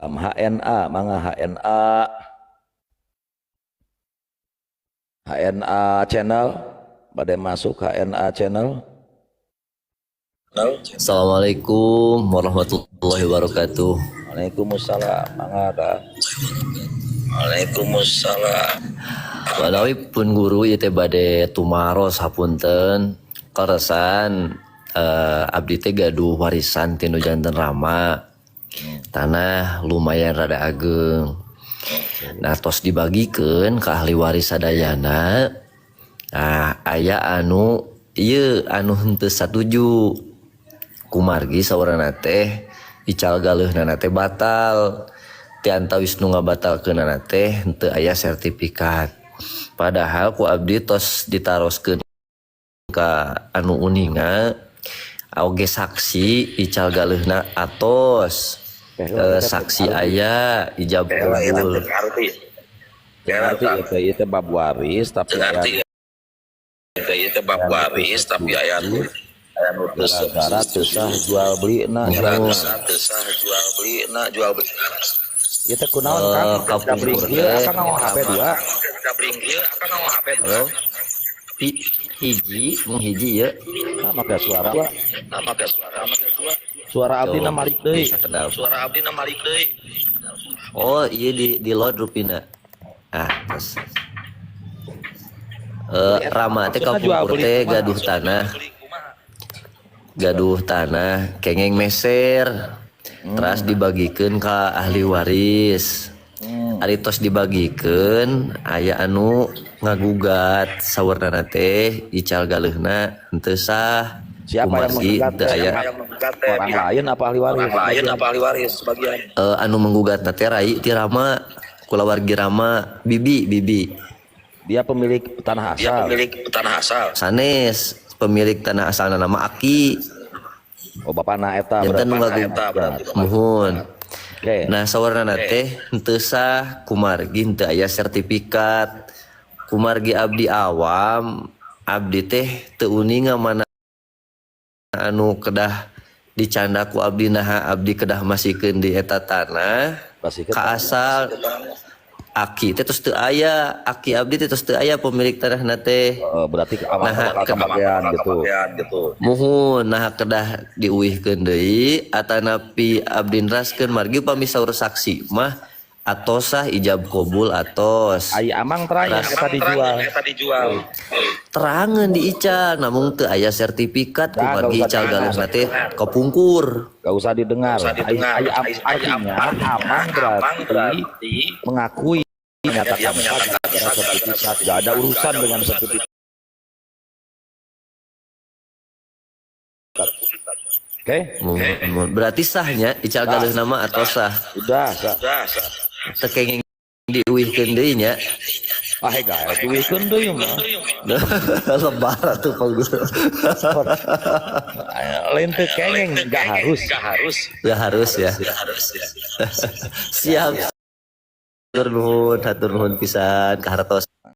HNA mangga HNA channel pada masuk HNA channel. Assalamualaikum warahmatullahi wabarakatuh. Waalaikumsalam mangga. Waalaikumsalam. Walawi pun guru ieu teh bade tumaros hapunten karesan abdi teh gaduh warisan tinu janten Rama. Tanah lumayan rada ageng. Nah tos dibagikeun ka ahli waris sadayana. Nah aya anu ieu anu henteu satuju. Kumargi saurana teh ical galeuhnana teh batal. Ti antawis nu ngabatalkeunana teh henteu aya sertifikat. Padahal ku abdi tos ditaroskeun ka anu uninga oge saksi ical galeuhna atos. Saksi aya ijab kabul. Berarti itu bab waris tapi aya gara-gara teu sah jual beli na jual beli. Ieu teh kunaon Kang? Kapungkur Akang ngomong HP 2. halo. Hiji ya. Nah, maka suara abdi na malik deui. Oh iya di load rupina. Terus Rama teh kapungkur teh gaduh tanah kengeng meser. Terus dibagikeun ka ahli waris. Ari tos dibagikeun aya anu ngagugat saweurnana teh ical galeuhna henteu sah. Siapa yang menggugat? Orang lain apa ahli waris? Sebagian. Anu menggugat teh rai ti Rama, kulawargi Rama, bibi. Dia pemilik tanah asal. Sanes pemilik tanah asalna nama Aki. Oh bapana eta berarti muhun. Okay. Nah saweurnana teh henteu sah kumargi henteu aya sertifikat. Kumargi abdi awam, abdi teh teu uninga mana anu kedah dicanda ku abdi naha abdi kedah masikeun di eta tanah ka asal Aki teh terus teu aya, Aki abdi teh terus teu aya pemilik tanahna teh. Berarti kebagian gitu. Muhun nah kedah diuihkeun deui atanapi abdi neraskeun margi upami saur saksi mah atosah ijab qabul atos. Aya amang terang eta dijual. Terangan diical namun teu aya sertifikat kumargi ical galeuhna teh kapungkur. Gak usah didengar. Artinya amang berarti mengakui menyatakan sertifikat. Gak ada urusan dengan sertifikat. Oke. Berarti sahnya ical galeuhna mah atosah. Sudah. Teu kenging diuihkeun deui nya. Guys, diuihkeun deui mah. Lebar atuh Pak Guru. Lain teu kenging, enggak harus. Ya. Siap. Hatur nuhun pisan ka hartos.